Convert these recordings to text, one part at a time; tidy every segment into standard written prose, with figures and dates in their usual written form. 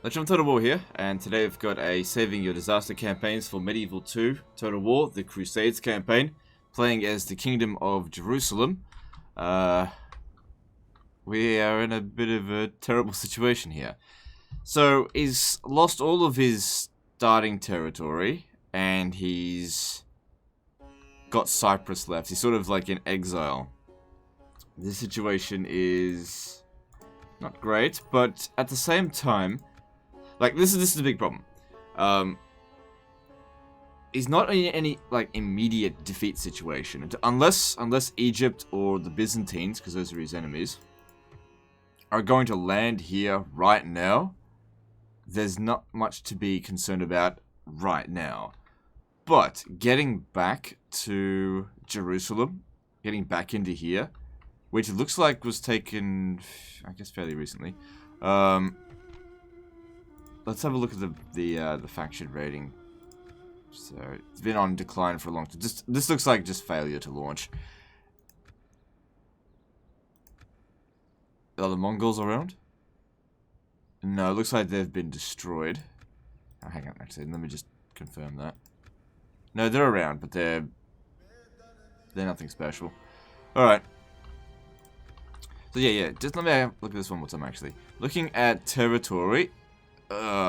Legend of Total War here, and today we've got a Saving Your Disaster campaigns for Medieval 2 Total War, the Crusades campaign, playing as the Kingdom of Jerusalem. We are in a bit of a terrible situation here. So, he's lost all of his starting territory, and he's got Cyprus left. He's sort of like in exile. This situation is not great, but at the same time, like, this is a big problem. He's not in any, like, immediate defeat situation. Unless Egypt or the Byzantines, because those are his enemies, are going to land here right now, there's not much to be concerned about right now. But getting back to Jerusalem, getting back into here, which it looks like was taken, I guess, fairly recently, let's have a look at the faction rating. So it's been on decline for a long time. This looks like just failure to launch. Are the Mongols around? No, it looks like they've been destroyed. Oh, hang on, actually, let me just confirm that. No, they're around, but they're nothing special. All right. So yeah, just let me look at this one more time. Actually, looking at territory.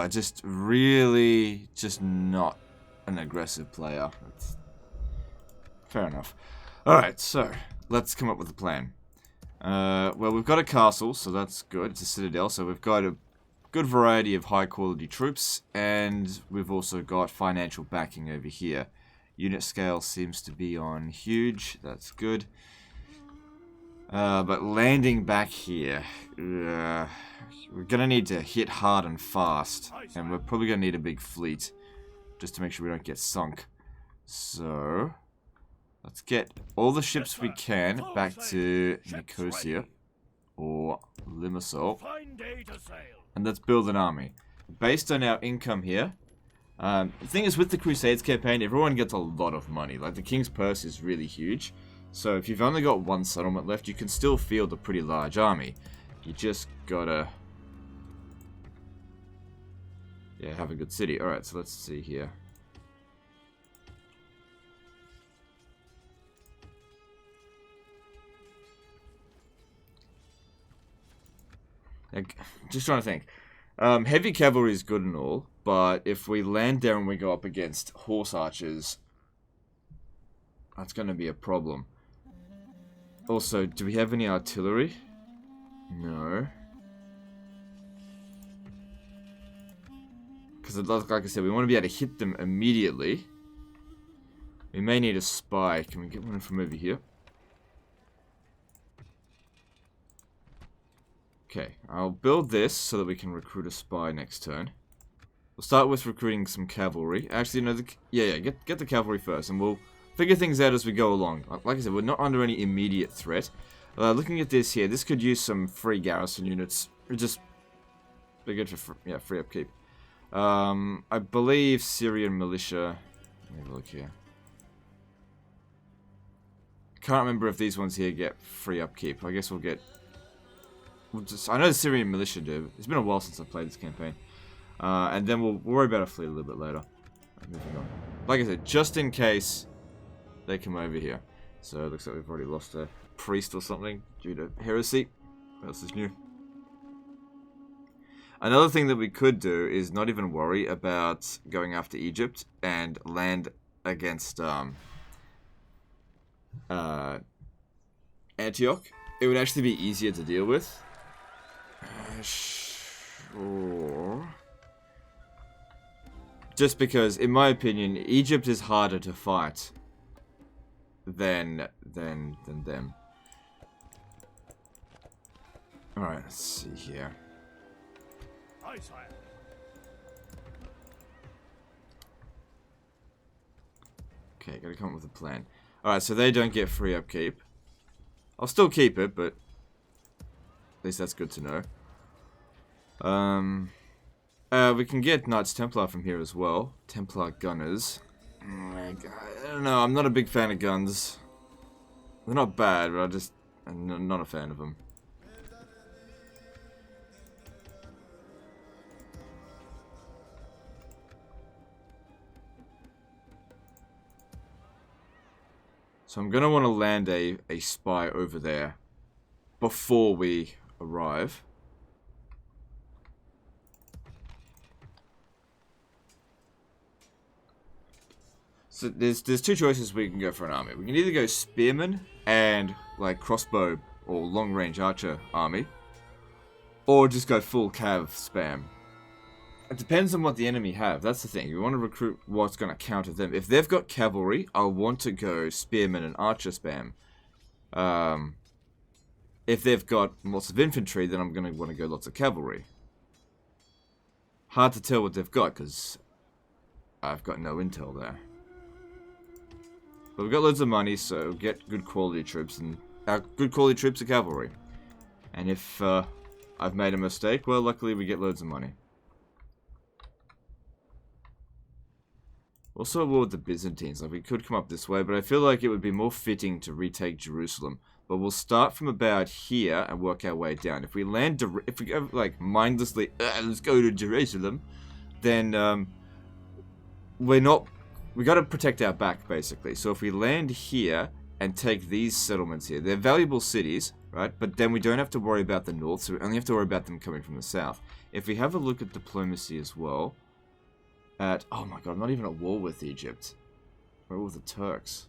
Just really, just not an aggressive player. That's fair enough. Alright, so, let's come up with a plan. Well, we've got a castle, so that's good. It's a citadel, so we've got a good variety of high-quality troops, and we've also got financial backing over here. Unit scale seems to be on huge. That's good. But landing back here, we're gonna need to hit hard and fast, and we're probably gonna need a big fleet, just to make sure we don't get sunk. So, let's get all the ships we can back to Nicosia, or Limassol, and let's build an army. Based on our income here, the thing is with the Crusades campaign, everyone gets a lot of money. Like, the King's Purse is really huge. So if you've only got one settlement left, you can still field a pretty large army. You just gotta, yeah, have a good city. Alright, so let's see here. Like, just trying to think. Heavy cavalry is good and all, but if we land there and we go up against horse archers, that's gonna be a problem. Also, do we have any artillery? No. Because, like I said, we want to be able to hit them immediately. We may need a spy. Can we get one from over here? Okay, I'll build this so that we can recruit a spy next turn. We'll start with recruiting some cavalry. Actually, no, get the cavalry first, and we'll figure things out as we go along. Like I said, we're not under any immediate threat. Looking at this here, this could use some free garrison units. Just be good for free upkeep. I believe Syrian militia. Let me have a look here. Can't remember if these ones here get free upkeep. I guess we'll get. I know the Syrian militia do. It's been a while since I played this campaign, and then we'll worry about a fleet a little bit later. Moving on. Like I said, just in case they come over here. So it looks like we've already lost a priest or something due to heresy. What else is new? Another thing that we could do is not even worry about going after Egypt and land against Antioch. It would actually be easier to deal with. Sure. Just because, in my opinion, Egypt is harder to fight than them. Alright, let's see here. Okay, gotta come up with a plan. Alright, so they don't get free upkeep. I'll still keep it, but at least that's good to know. We can get Knights Templar from here as well. Templar Gunners. I don't know, I'm not a big fan of guns. They're not bad, but I'm not a fan of them. So I'm going to want to land a spy over there before we arrive. So there's two choices we can go for an army. We can either go spearman and like crossbow or long range archer army, or just go full cav spam. It depends on what the enemy have. That's the thing. You want to recruit what's going to counter them. If they've got cavalry, I'll want to go spearman and archer spam. If they've got lots of infantry, then I'm going to want to go lots of cavalry. Hard to tell what they've got because I've got no intel there. But we've got loads of money, so get good quality troops, and good quality troops are cavalry. And if I've made a mistake, well, luckily we get loads of money. Also a war with the Byzantines. Like, we could come up this way, but I feel like it would be more fitting to retake Jerusalem. But we'll start from about here and work our way down. If we land, if we go like mindlessly, let's go to Jerusalem, then we're not. We got to protect our back basically. So if we land here and take these settlements here, they're valuable cities, right? But then we don't have to worry about the north, so we only have to worry about them coming from the south. If we have a look at diplomacy as well. Oh my god, I'm not even at war with Egypt. We're at war with the Turks.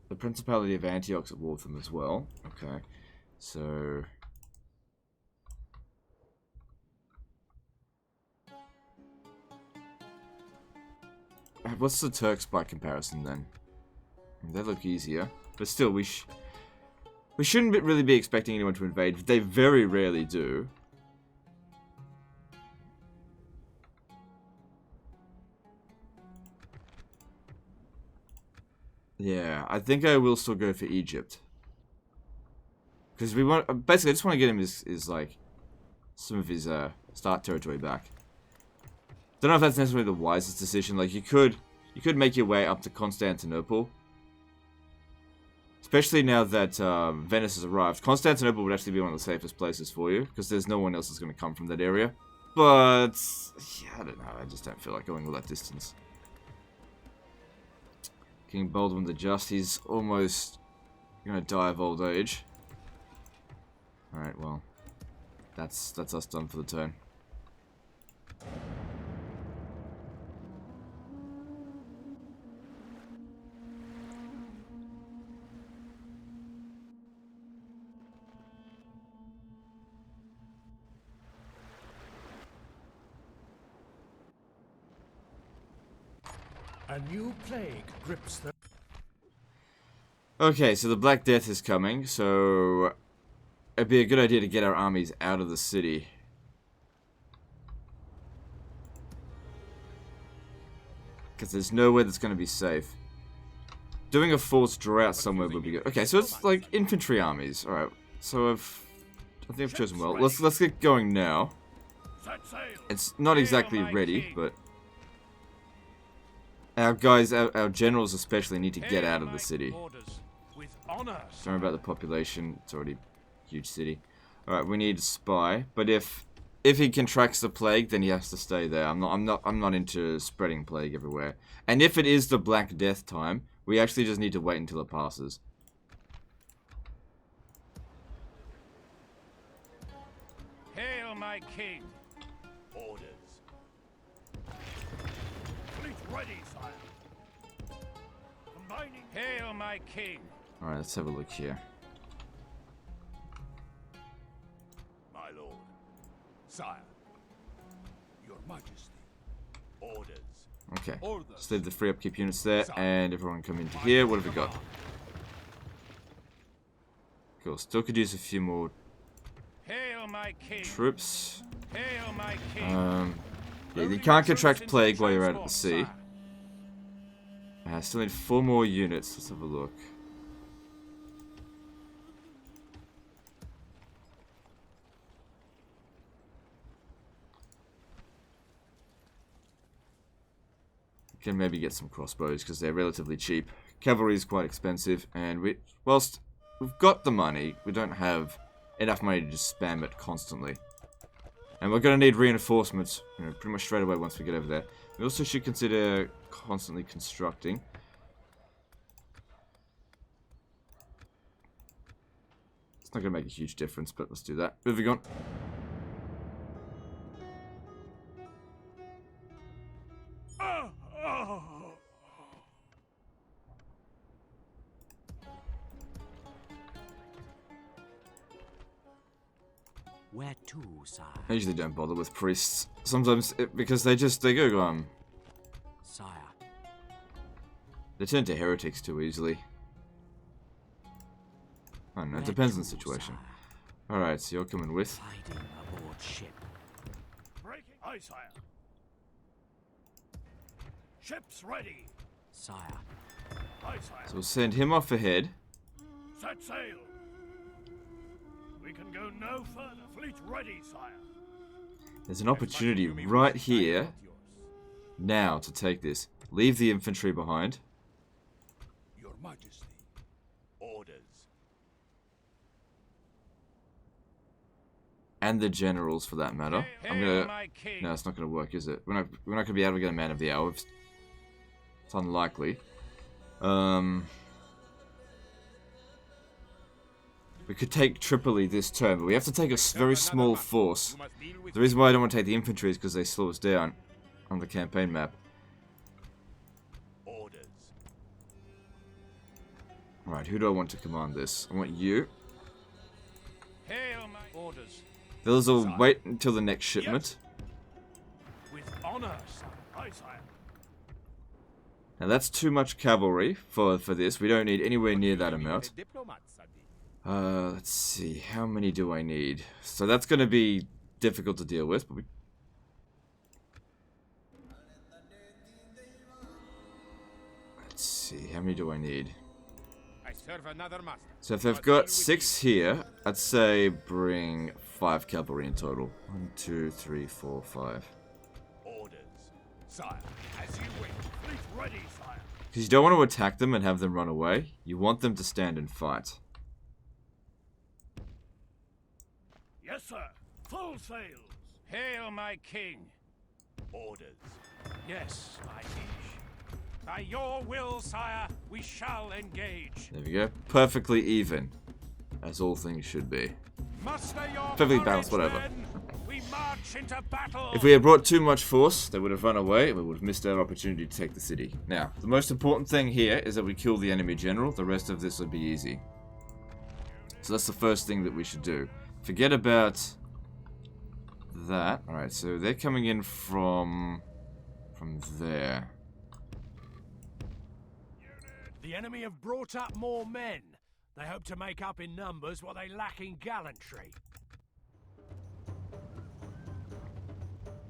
The Principality of Antioch's at war with them as well. Okay, so... What's the Turks by comparison then? They look easier. But still, we shouldn't really be expecting anyone to invade. They very rarely do. Yeah, I think I will still go for Egypt. Because we want, basically I just want to get him his like, some of his start territory back. Don't know if that's necessarily the wisest decision. Like, you could make your way up to Constantinople. Especially now that Venice has arrived. Constantinople would actually be one of the safest places for you, because there's no one else that's going to come from that area. But, yeah, I don't know, I just don't feel like going all that distance. King Baldwin the Just, he's almost gonna die of old age. Alright, well, that's us done for the turn. A new plague grips the... Okay, so the Black Death is coming, so it'd be a good idea to get our armies out of the city. Because there's nowhere that's going to be safe. Doing a forced draw out somewhere would be good. Okay, so it's like infantry armies. Alright, so I think I've chosen well. Let's get going now. It's not exactly ready, but... Our guys, our generals especially, need to get out of the city. Don't worry about the population. It's already a huge city. Alright, we need a spy. But if he contracts the plague, then he has to stay there. I'm not into spreading plague everywhere. And if it is the Black Death time, we actually just need to wait until it passes. Hail, my king! Orders. Fleet ready, sire. Combining. Hail, my king! Alright, let's have a look here. My lord. Sire. Your Majesty. Orders. Okay, let's leave the free upkeep units there, and everyone come into here. What have we got? Cool, still could use a few more Hail, my king! troops. Hail, my king! Yeah, you can't contract plague while you're out at the sea. I still need 4 more units. Let's have a look. Can maybe get some crossbows because they're relatively cheap. Cavalry is quite expensive, and whilst we've got the money, we don't have enough money to just spam it constantly. And we're going to need reinforcements, pretty much straight away once we get over there. We also should consider constantly constructing. It's not going to make a huge difference, but let's do that. Moving on. Where to, sire? I usually don't bother with priests. Sometimes, because they go, Sire. they turn to heretics too easily. I don't know, it depends on the situation. Alright, so you're coming with. Hiding aboard ship. Breaking. Aye, sire. Ships ready. Sire. Aye, sire. So we'll send him off ahead. Set sail. We can go no further. Fleet ready, sire. There's an opportunity right here, now, to take this. Leave the infantry behind. Your Majesty. Orders. And the generals, for that matter. I'm gonna... my king. No, it's not gonna work, is it? We're not gonna be able to get a man of the hour. It's unlikely. We could take Tripoli this turn, but we have to take a very small force. The reason why I don't want to take the infantry is because they slow us down on the campaign map. Orders. Alright, who do I want to command this? I want you. Hail my orders. Those will wait until the next shipment. With honor, sire. Aye, sire. Now that's too much cavalry for this. We don't need anywhere near that amount. Let's see. How many do I need? So that's going to be difficult to deal with, but let's see. How many do I need? I serve another master. So if they've got 6 here, I'd say bring 5 cavalry in total. 1, 2, 3, 4, 5. Orders. Sire, as you wish. Fleet ready, sire. Because you don't want to attack them and have them run away. You want them to stand and fight. Yes, sir. Full sails. Hail my king. Orders. Yes, my liege. By your will, sire, we shall engage. There we go. Perfectly even. As all things should be. Muster your Perfectly courage, balanced, whatever. men. We march into battle. If we had brought too much force, they would have run away, and we would have missed our opportunity to take the city. Now, the most important thing here is that we kill the enemy general. The rest of this would be easy. So that's the first thing that we should do. Forget about that. Alright, so they're coming in from there. The enemy have brought up more men. They hope to make up in numbers what they lack in gallantry.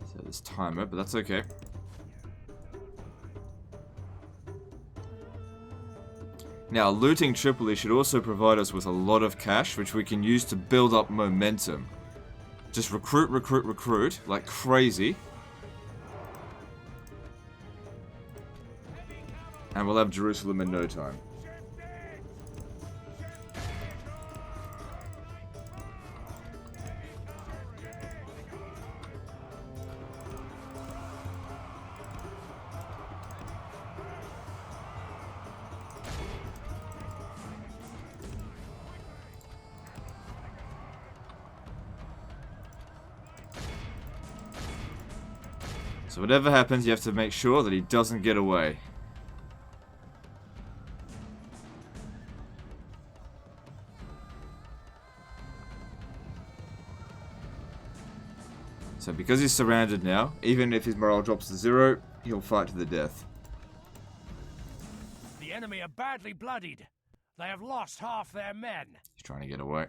So there's timer, but that's okay. Now, looting Tripoli should also provide us with a lot of cash, which we can use to build up momentum. Just recruit, recruit, recruit, like crazy. And we'll have Jerusalem in no time. So whatever happens, you have to make sure that he doesn't get away. So because he's surrounded now, even if his morale drops to 0, he'll fight to the death. The enemy are badly bloodied. They have lost half their men. He's trying to get away.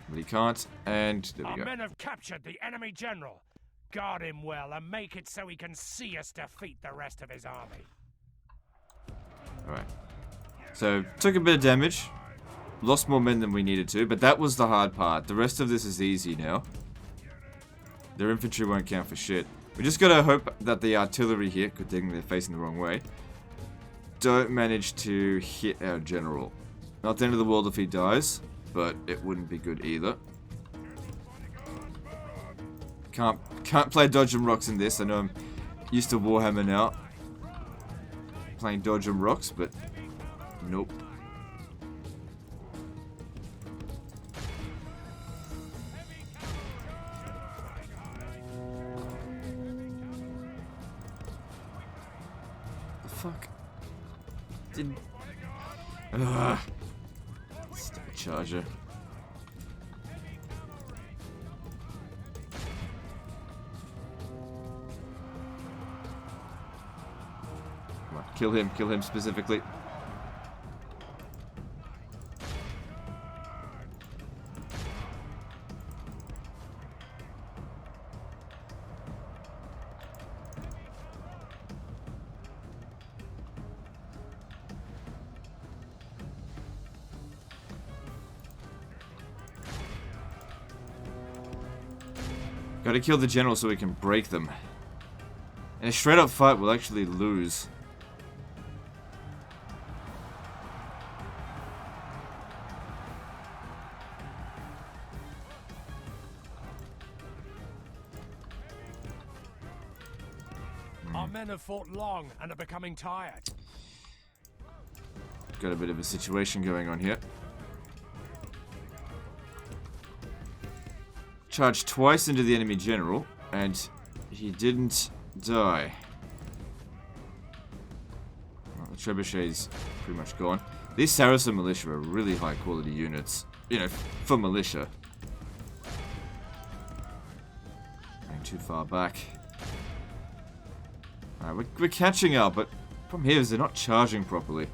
But he can't, and there we Our go. men have captured the enemy general. Guard him well and make it so he can see us defeat the rest of his army. Alright. So, took a bit of damage. Lost more men than we needed to, but that was the hard part. The rest of this is easy now. Their infantry won't count for shit. We just gotta hope that the artillery here, good thing they're facing the wrong way, don't manage to hit our general. Not the end of the world if he dies, but it wouldn't be good either. Can't play Dodge and Rocks in this. I know I'm used to Warhammer now. Playing Dodge and Rocks, but nope. fuck? Didn't... Ugh. Stupid charger. Come on, kill him specifically. Gotta kill the general so we can break them. In a straight up fight, we'll actually lose. Our men have fought long and are becoming tired. Got a bit of a situation going on here. Charged twice into the enemy general, and he didn't die. Well, the trebuchet's pretty much gone. These Saracen militia are really high quality units, you know, for militia. Going too far back. Alright, we're catching up, but the problem here is they're not charging properly.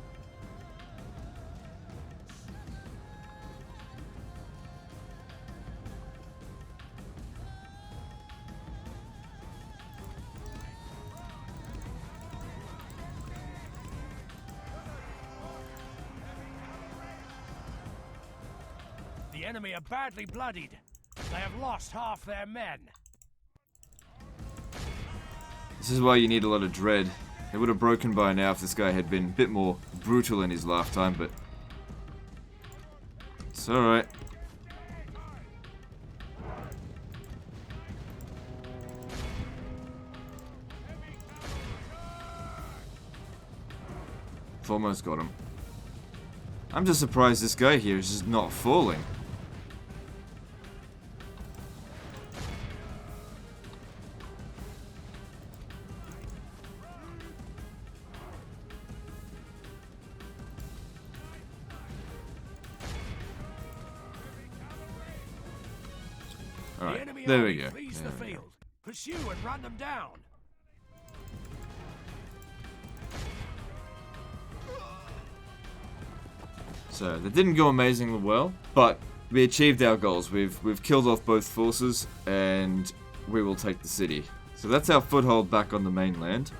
The enemy are badly bloodied. They have lost half their men. This is why you need a lot of dread. It would have broken by now if this guy had been a bit more brutal in his lifetime, but it's alright. Almost got him. I'm just surprised this guy here is just not falling. Alright, there we go. Freeze the field. Pursue and run them down. So, that didn't go amazingly well, but we achieved our goals. We've killed off both forces, and we will take the city. So that's our foothold back on the mainland,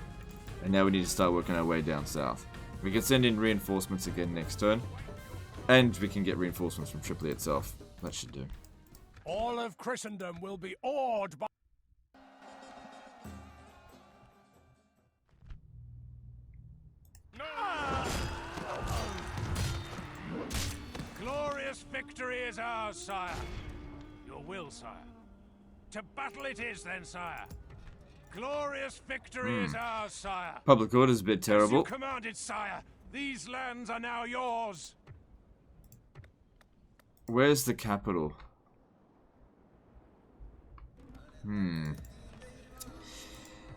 and now we need to start working our way down south. We can send in reinforcements again next turn, and we can get reinforcements from Tripoli itself. That should do. All of Christendom will be awed by... Glorious victory is ours, sire. Your will, sire. To battle it is, then, sire. Glorious victory is ours, sire. Public order's a bit terrible. As you commanded, sire. These lands are now yours. Where's the capital?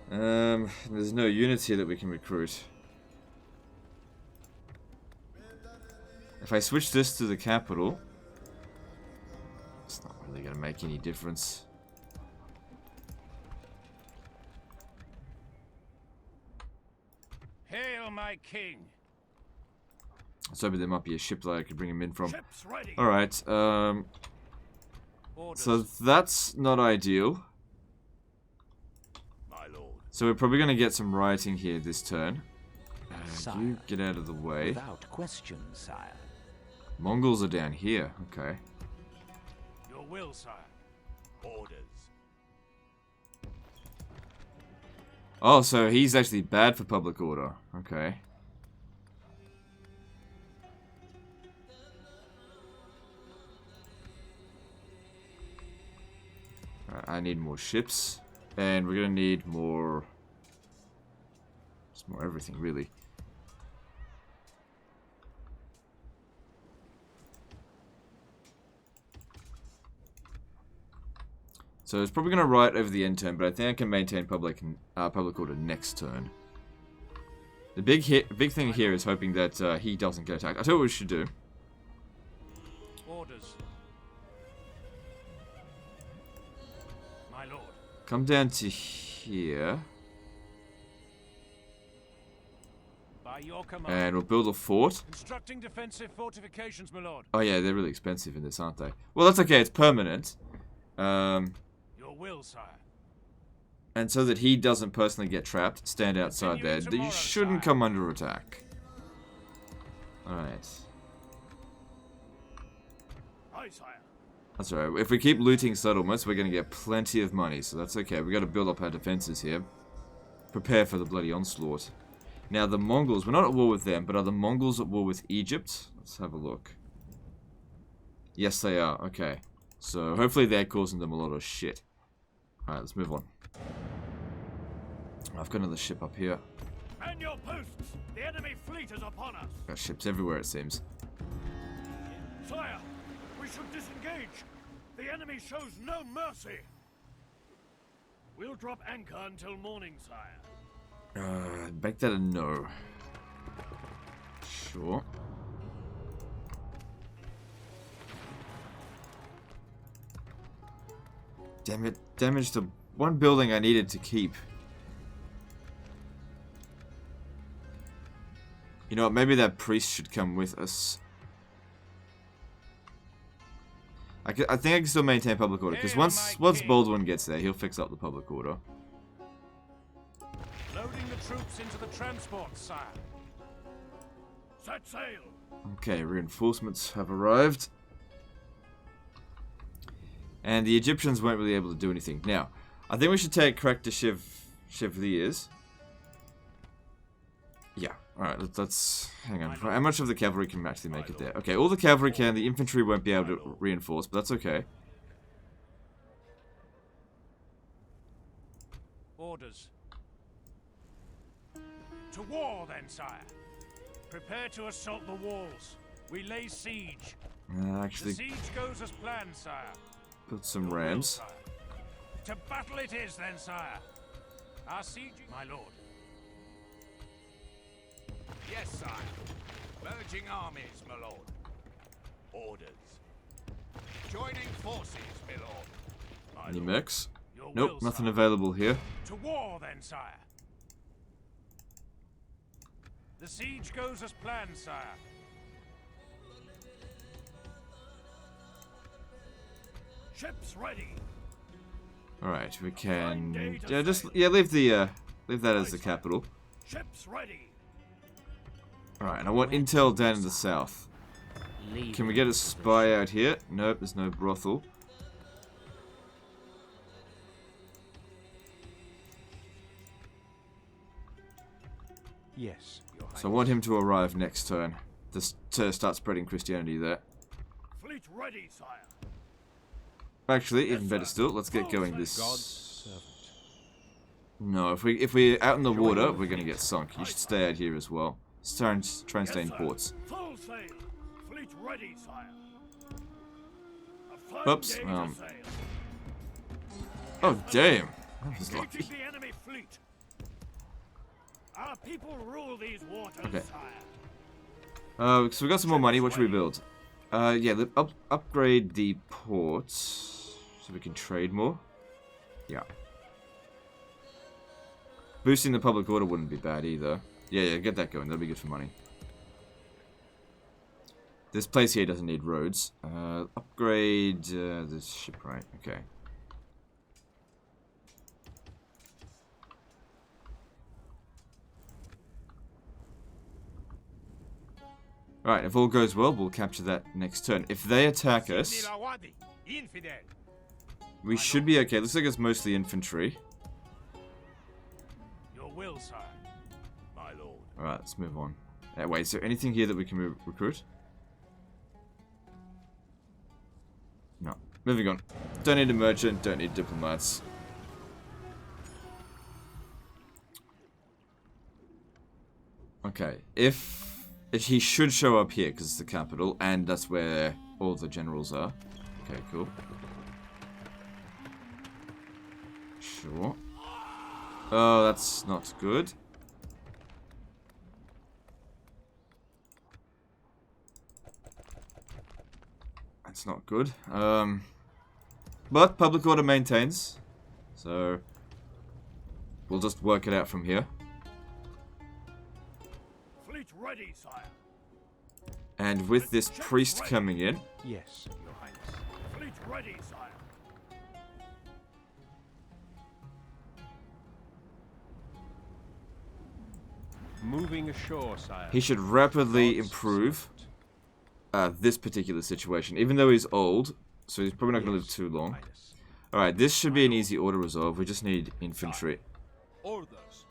There's no units here that we can recruit. If I switch this to the capital, it's not really going to make any difference. Hail, my king. So there might be a ship that I could bring him in from. Ships ready. Alright, so that's not ideal. My lord. So we're probably going to get some rioting here this turn. Sire, You get out of the way. Without question, sire. Mongols are down here. Okay. Your will, sire. Orders. Oh, so he's actually bad for public order. Okay. Alright, I need more ships. And we're gonna need more... Just more everything, really. So it's probably going to riot over the end turn, but I think I can maintain public order next turn. The big thing here is hoping that he doesn't get attacked. I tell you what we should do. Orders. My lord. Come down to here. By your command. And we'll build a fort. Constructing defensive fortifications, my lord. Oh yeah, they're really expensive in this, aren't they? Well, that's okay. It's permanent. Your will, sire. And so that he doesn't personally get trapped, stand outside there. You shouldn't come under attack. Alright. Aye, sire. That's alright. If we keep looting settlements, we're going to get plenty of money, so that's okay. We've got to build up our defenses here. Prepare for the bloody onslaught. Now, the Mongols, we're not at war with them, but are the Mongols at war with Egypt? Let's have a look. Yes, they are. Okay. So, hopefully they're causing them a lot of shit. Alright, let's move on. I've got another ship up here. Man your posts! The enemy fleet is upon us! Got ships everywhere, it seems. Sire, we should disengage. The enemy shows no mercy. We'll drop anchor until morning, sire. Make that a no. Sure. Damn it. Damaged the one building I needed to keep. You know what? Maybe that priest should come with us. I think I can still maintain public order, because once Baldwin gets there, he'll fix up the public order. Loading the troops into the transport, sire. Set sail. Okay, reinforcements have arrived. And the Egyptians weren't really able to do anything. Now, I think we should take crack to Chevaliers. Yeah, alright, let's hang on. How much of the cavalry can actually make it there? Okay, all the cavalry can, the infantry won't be able to reinforce, but that's okay. Orders. To war then, sire. Prepare to assault the walls. We lay siege. Actually, The siege goes as planned, sire. build some rams. To battle it is then, sire. Our siege, my lord. Yes, sire. Merging armies, my lord. Orders. Joining forces, my lord. My Any lord. mechs? Your Nope, will, nothing sire. available here. To war then, sire. The siege goes as planned, sire. Ships ready. Alright, we can... Yeah, leave that as the capital. Ships ready. Alright, and I want intel down in the south. Can we get a spy out here? Nope, there's no brothel. Yes, Your So I want him to arrive next turn. Just to start spreading Christianity there. Fleet ready, sire. Actually, even better still, let's get going this... God's servant. No, if we're out in the water, we're gonna get sunk. You should stay out here as well. Try and stay in ports. Full sail. Fleet ready, sire. A fine Oops, day to sail. Oh, damn. That was lucky. Engaging the enemy fleet. Our people rule these waters, Okay. sire. So we got some more money. What should we build? Yeah, upgrade the ports so we can trade more. Yeah. Boosting the public order wouldn't be bad either. Yeah, get that going. That'll be good for money. This place here doesn't need roads. Upgrade this ship, right? Okay. Alright, if all goes well, we'll capture that next turn. If they attack us, we should be okay. Looks like it's mostly infantry. Your will, sire. My lord. Alright, let's move on. Wait, is there anything here that we can recruit? No. Moving on. Don't need a merchant, don't need diplomats. Okay, if he should show up here because it's the capital, and that's where all the generals are. Okay, cool. Sure. Oh, that's not good. That's not good. But public order maintains. So we'll just work it out from here. Fleet ready, sire. And with this priest coming in, Yes, Your Highness. Fleet ready, sire. Moving ashore, sire. he should rapidly God's improve servant. this particular situation. Even though he's old, so he's probably not going to live Yes, too Your long. Highness. Alright, this should be an easy order resolve. We just need infantry. Orders.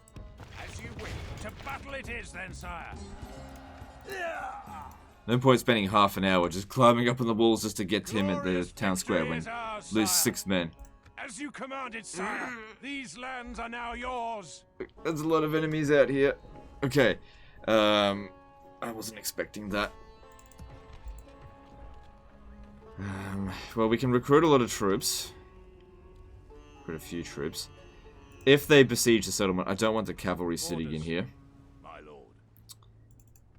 As you wish. To battle it is, then, sire. No point spending half an hour just climbing up on the walls just to get to him at the Glorious town square victory when is ours, lose sire. 6 men. As you commanded, sire. These lands are now yours. There's a lot of enemies out here. Okay. I wasn't expecting that. Well, we can recruit a lot of troops. Recruit a few troops. If they besiege the settlement, I don't want the cavalry sitting in here. My lord.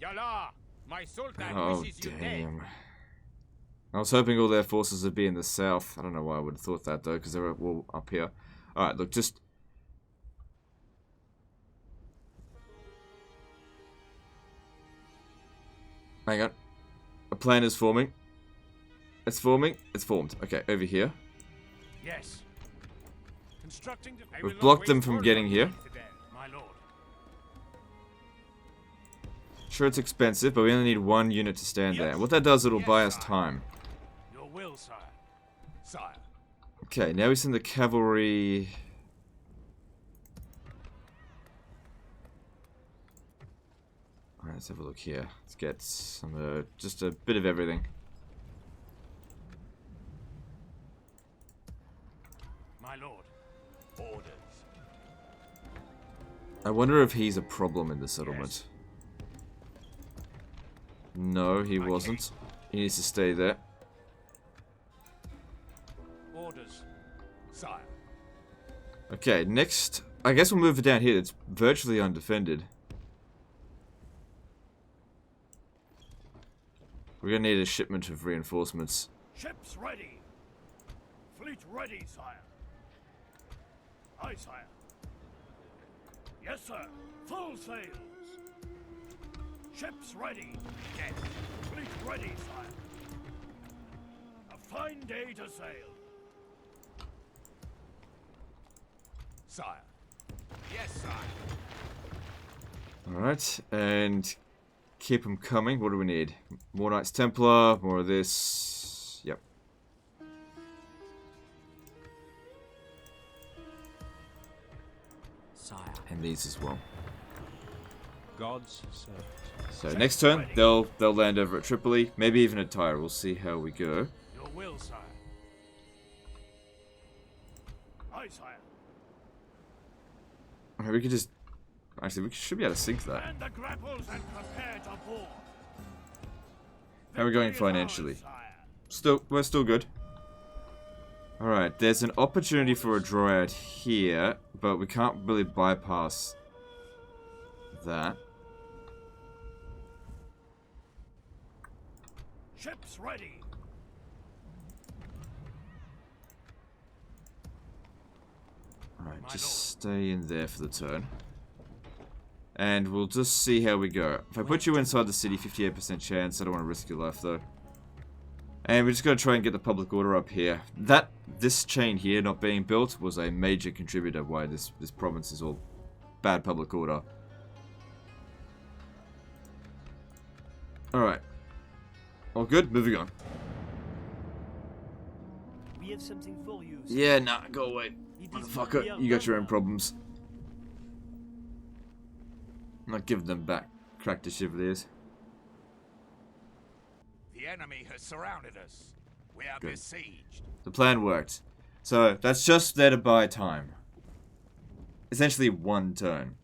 Yalla! My sultan Oh, wishes you dead. damn. I was hoping all their forces would be in the south. I don't know why I would have thought that, though, because they're all up here. Alright, look, just... Hang on. A plan is forming. It's forming. It's formed. Okay, over here. Yes. Constructing. We've blocked them from getting here. My lord. Sure, it's expensive, but we only need 1 unit to stand there. What that does, it'll buy us time. Your will, sire. Sire. Okay, now we send the cavalry... Alright, let's have a look here. Let's get some, just a bit of everything. My lord. Orders. I wonder if he's a problem in the settlement. No, he wasn't. He needs to stay there. Orders. Sire. Okay, next... I guess we'll move it down here. It's virtually undefended. We're gonna need a shipment of reinforcements. Ships ready. Fleet ready, sire. Aye, sire. Yes, sir. Full sails. Ships ready. Yes. Fleet ready, sire. A fine day to sail. Sire. Yes, sire. Alright, and keep them coming. What do we need? More Knights Templar, more of this. Yep. Sire. And these as well. God's servant. So next turn, they'll land over at Tripoli, maybe even at Tyre. We'll see how we go. Your will, sire. Aye, sire. Okay, we could just... Actually, we should be able to sink that. And the grapples and prepare to board. How are we going Victory is financially? ours, sire. We're still good. Alright, there's an opportunity for a draw out here, but we can't really bypass that. Ships ready. Alright, My just lord. stay in there for the turn. And we'll just see how we go. If I put you inside the city, 58% chance. I don't want to risk your life, though. And we're just going to try and get the public order up here. This chain here not being built was a major contributor why this province is all bad public order. Alright. All good? Moving on. We have something for you. sir. Yeah, nah, go away. It is Motherfucker, very you got your own well. problems. I'm not giving them back. Crack the Chevaliers. The enemy has surrounded us. We are Good. besieged. The plan worked. So, that's just there to buy time. Essentially 1 turn.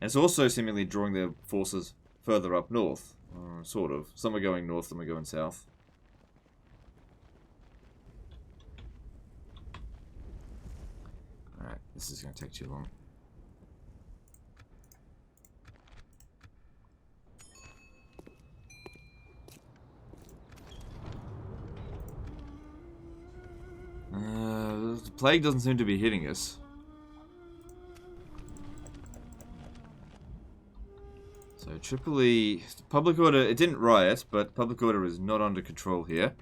And it's also seemingly drawing their forces further up north. Sort of. Some are going north, some are going south. Alright, this is going to take too long. plague doesn't seem to be hitting us. So Tripoli, public order, it didn't riot, but public order is not under control here.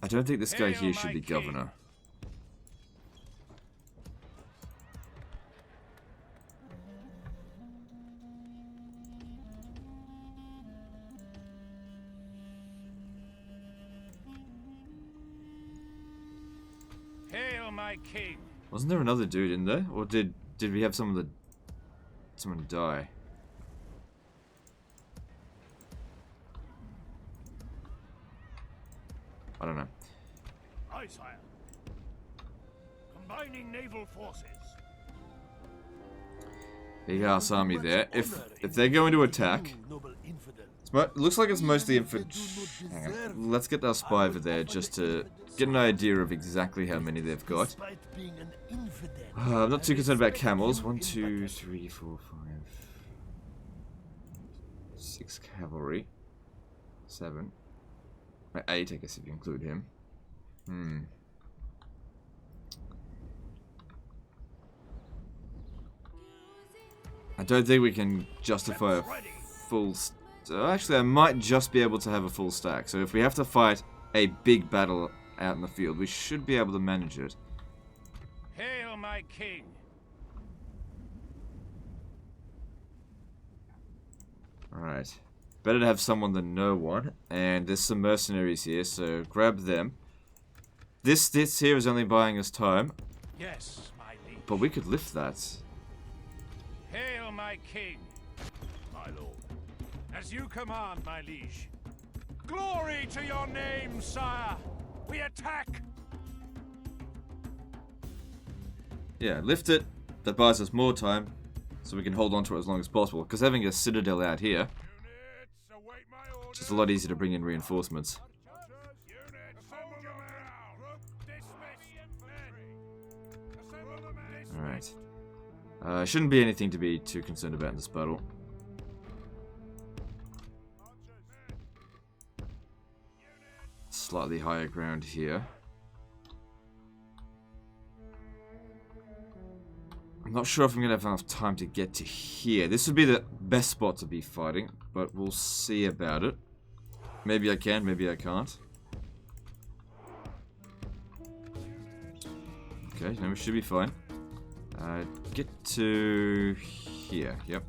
I don't think this guy here should be governor. Hail my king. Wasn't there another dude in there? Or did we have someone die? I don't know. Aye, sire. Combining naval forces. Big ass army there. If they're going to attack, it looks like it's mostly infantry. Hang on. Let's get our spy over there just to get an idea of exactly how many they've got. I'm not too concerned about camels. 1, 2, 3, 4, 5, 6 cavalry. 7. 8, I guess, if you include him. I don't think we can justify a full... Actually, I might just be able to have a full stack. So if we have to fight a big battle out in the field, we should be able to manage it. Hail my king. Alright. Better to have someone than no one. And there's some mercenaries here, so grab them. This here is only buying us time. Yes, my liege. But we could lift that. Hail my king. My lord. As you command, my liege. Glory to your name, sire. We attack. Yeah, lift it. That buys us more time, so we can hold on to it as long as possible. Because having a citadel out here, it's just a lot easier to bring in reinforcements. Alright. Shouldn't be anything to be too concerned about in this battle. Slightly higher ground here. I'm not sure if I'm going to have enough time to get to here. This would be the best spot to be fighting, but we'll see about it. Maybe I can, maybe I can't. Okay, no, we should be fine. Get to here, yep.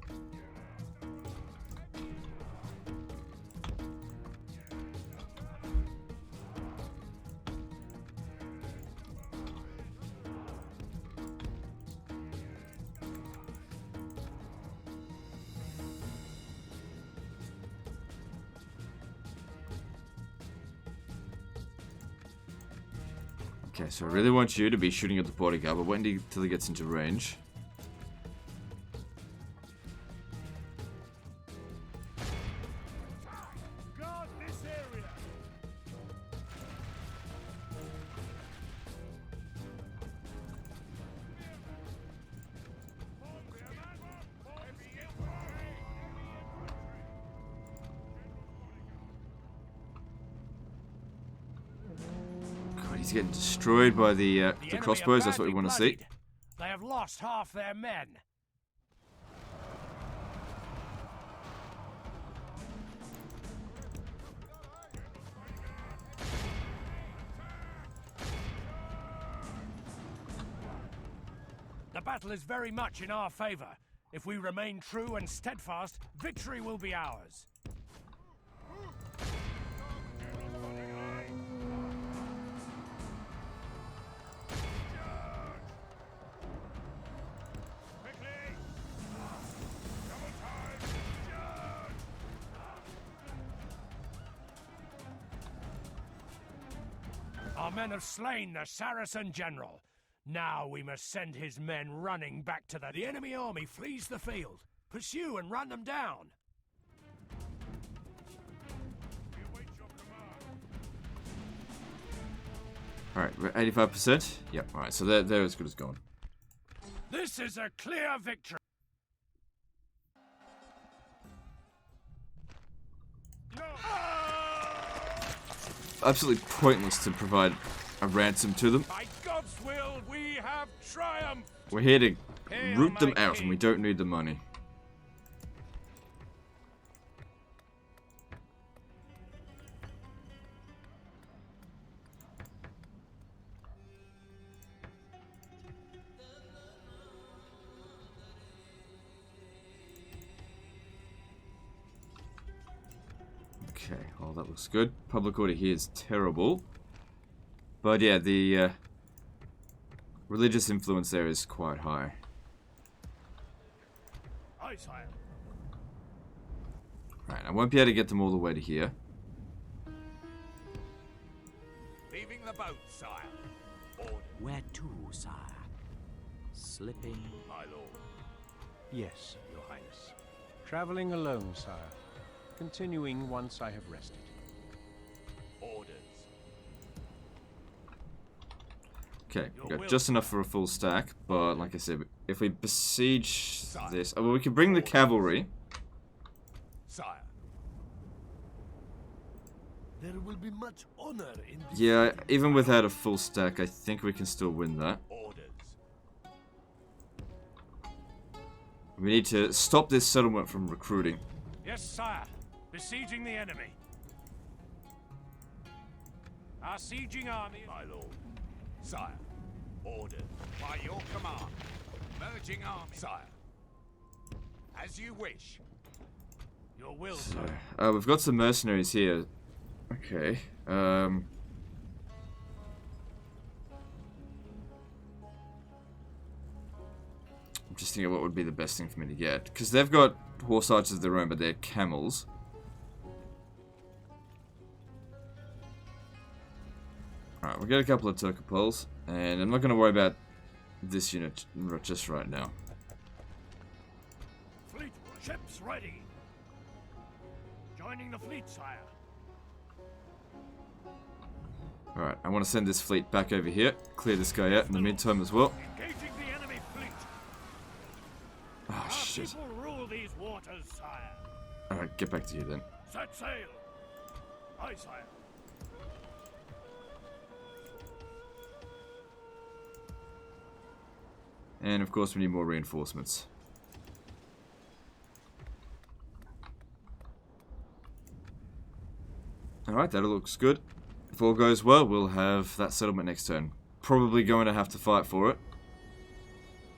Okay, so I really want you to be shooting at the bodyguard, but wait until he gets into range. Guard this area. God, he's getting destroyed by the crossbows. That's what we want to see. They have lost half their men. The battle is very much in our favor. If we remain true and steadfast, victory will be ours. Our men have slain the Saracen general. Now we must send his men running back to the enemy army flees the field. Pursue and run them down. Alright, we're 85%. Yep, alright, so they're as good as gone. This is a clear victory. Absolutely pointless to provide a ransom to them. By God's will, we have triumphed. We're here to Hail, root them my out, king. and we don't need the money. Okay, well that looks good. Public order here is terrible. But yeah, the religious influence there is quite high. Aye, sire. Right, I won't be able to get them all the way to here. Leaving the boat, sire. Order, Where to, sire? Slipping. my lord. Yes, Your Highness. Traveling alone, sire. Continuing once I have rested. Orders. Okay, Your we've got will, just enough for a full stack, but like I said, if we besiege Sire. this... Oh, well, we can bring the cavalry. Sire. There will be much honor in this. Yeah, even without a full stack, I think we can still win that. Orders. We need to stop this settlement from recruiting. Yes, sire. Besieging the enemy. Our sieging army. My lord. Sire. Orders. By your command. Merging army. Sire. As you wish. Your will, So, sire. we've got some mercenaries here. Okay. I'm just thinking what would be the best thing for me to get. Because they've got horse archers of their own, but they're camels. Alright, we'll get a couple of Turcopoles. And I'm not going to worry about this unit just right now. Fleet ships ready. Joining the fleet, sire. Alright, I want to send this fleet back over here. Clear this guy out in the meantime as well. Engaging the enemy fleet. Oh, Our shit. people rule these waters, sire. Alright, get back to you then. Set sail. Aye, sire. And of course we need more reinforcements. Alright, that looks good. If all goes well, we'll have that settlement next turn. Probably going to have to fight for it.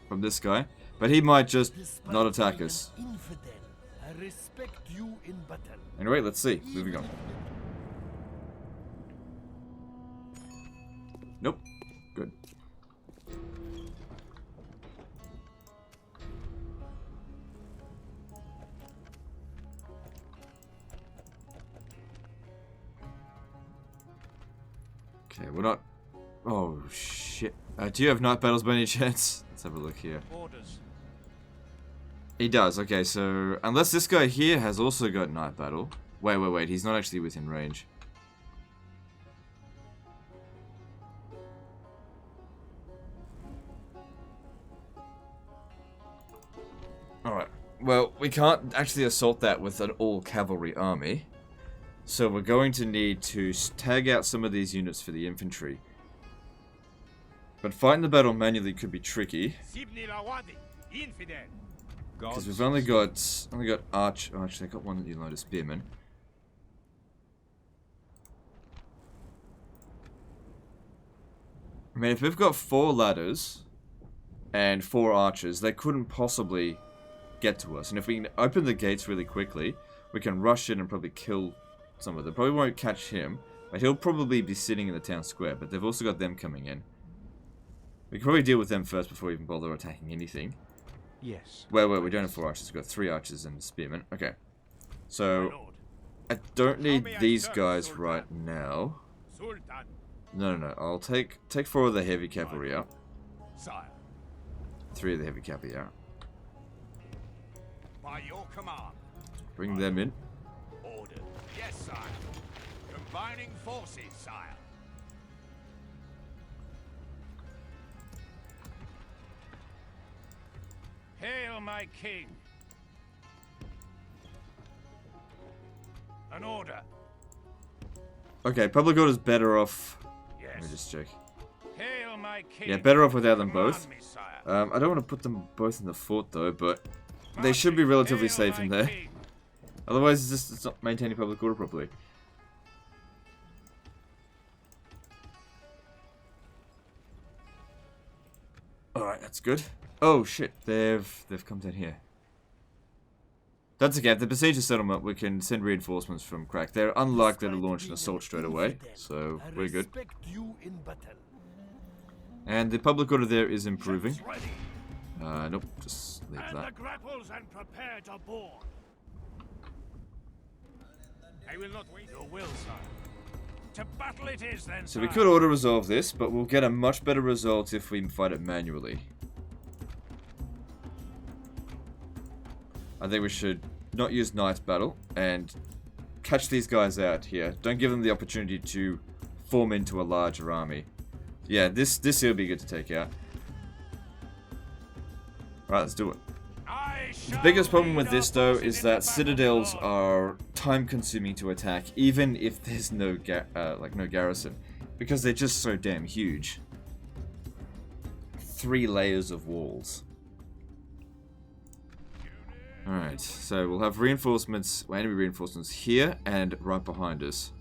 From this guy. But he might just Despite not attack being us. an infidel, I respect you in battle. Anyway, let's see. Moving on. Nope. Good. Okay, we're not... Oh, shit. Do you have night battles by any chance? Let's have a look here. Orders. He does, okay, so... Unless this guy here has also got night battle. Wait, he's not actually within range. Alright, well, we can't actually assault that with an all-cavalry army. So we're going to need to tag out some of these units for the infantry. But fighting the battle manually could be tricky. Sibni Lawadi. Infidel. Because we've only got arch. Oh, actually, I got one unload of spearmen. I mean, if we've got 4 ladders and 4 archers, they couldn't possibly get to us. And if we can open the gates really quickly, we can rush in and probably kill some of them. Probably won't catch him, but he'll probably be sitting in the town square. But they've also got them coming in. We can probably deal with them first before we even bother attacking anything. Yes. Wait, we don't have 4 archers. We've got 3 archers and a spearman. Okay. My So, lord. I don't need may I these serve, guys Sultan? right now. Sultan. No. I'll take 4 of the heavy cavalry out. Sire. 3 of the heavy cavalry out. By your command. Bring them in. Order. Yes, sire. Combining forces, sire. Hail, my king. An order. Okay, public order's better off Let me just check. Hail my king. Yeah, better off without them Command both. me, sire. I don't want to put them both in the fort though, but they should be relatively Hail safe my in there. king. Otherwise, it's not maintaining public order properly. Alright, that's good. Oh shit, they've come down here. That's okay. If the besiege a settlement, we can send reinforcements from Crack. They're unlikely to launch an assault straight away, so we're good. Respect you in battle. And the public order there is improving. Ships ready. Nope, just leave And the that. grapples and prepare to board. I will not wait. Your will, sire. To battle it is then, So we sire. could auto resolve this, but we'll get a much better result if we fight it manually. I think we should not use Knight's Battle and catch these guys out here. Don't give them the opportunity to form into a larger army. Yeah, this here will be good to take out. Alright, let's do it. The biggest problem with this though is that citadels are time consuming to attack even if there's no garrison, because they're just so damn huge. 3 layers of walls. Alright, so we'll have reinforcements, enemy reinforcements here and right behind us.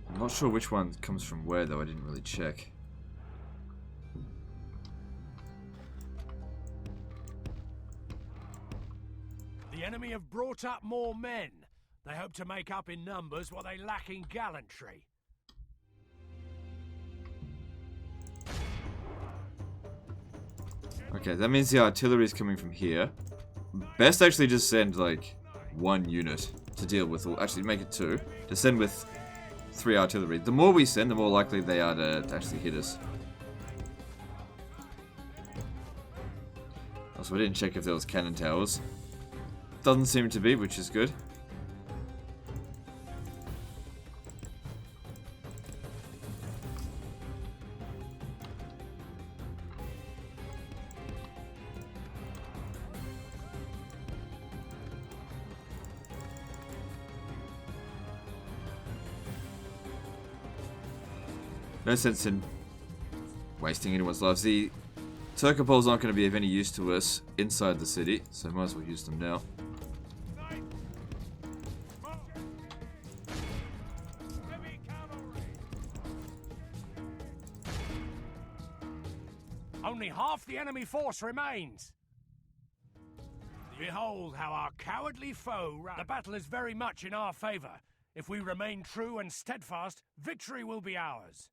I'm not sure which one comes from where though, I didn't really check. The enemy have brought up more men. They hope to make up in numbers what they lack in gallantry. Okay, that means the artillery is coming from here. Best actually just send like 1 unit to deal with, or actually make it 2, to send with 3 artillery. The more we send, the more likely they are to actually hit us. Also, we didn't check if there was cannon towers. Doesn't seem to be, which is good. No sense in wasting anyone's lives. The Turcopoles aren't going to be of any use to us inside the city, so might as well use them now. Only half the enemy force remains. Behold how our cowardly foe ran. The battle is very much in our favor. If we remain true and steadfast, victory will be ours.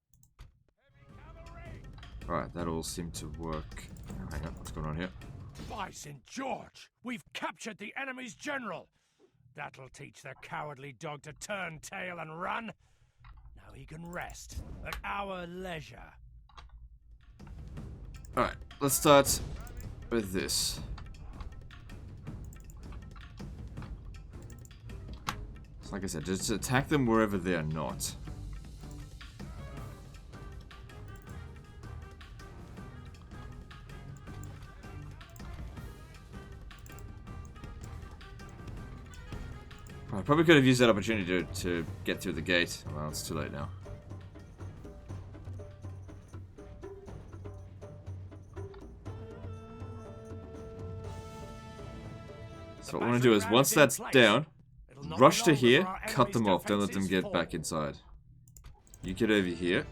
Alright, that all seemed to work. Oh, hang on, what's going on here? By St. George, we've captured the enemy's general. That'll teach the cowardly dog to turn tail and run. Now he can rest at our leisure. Alright, let's start with this. So like I said, just attack them wherever they are not. I probably could have used that opportunity to get through the gate. Well, it's too late now. So what I want to do is, once that's down, rush to here, cut them off, don't let them get back inside. You get over here.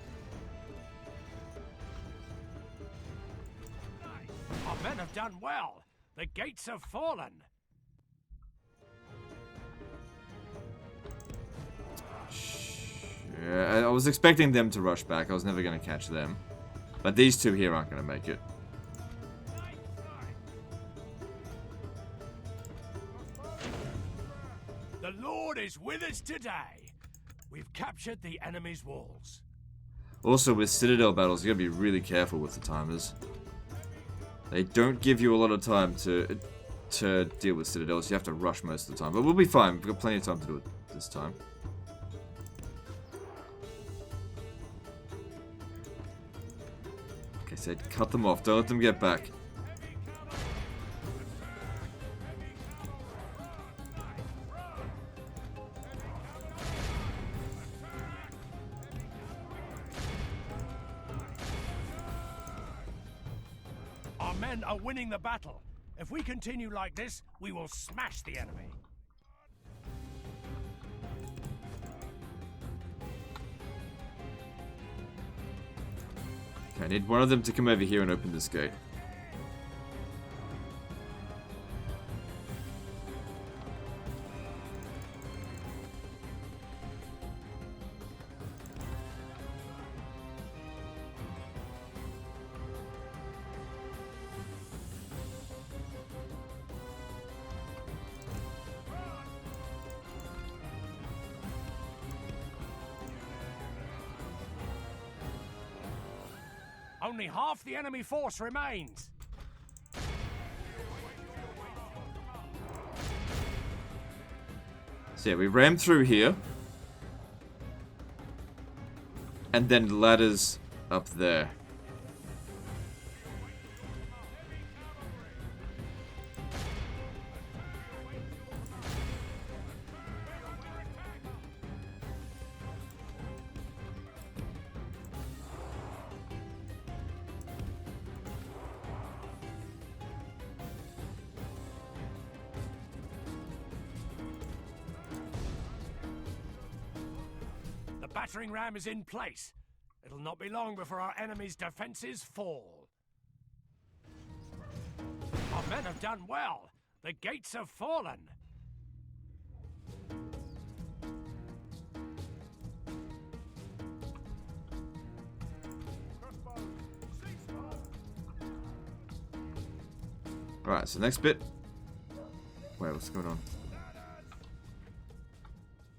Our men have done well. The gates have fallen. Yeah, I was expecting them to rush back. I was never going to catch them. But these two here aren't going to make it. The Lord is with us today. We've captured the enemy's walls. Also, with Citadel battles, you got to be really careful with the timers. They don't give you a lot of time to deal with Citadels. You have to rush most of the time. But we'll be fine. We've got plenty of time to do it. this time. Okay, so cut them off. Don't let them get back. Our men are winning the battle. If we continue like this, we will smash the enemy. Okay, I need one of them to come over here and open this gate. Only half the enemy force remains. So yeah, we ram through here. And then ladders up there. The battering ram is in place. It'll not be long before our enemy's defenses fall. Our men have done well. The gates have fallen. Alright, so next bit. Wait, what's going on?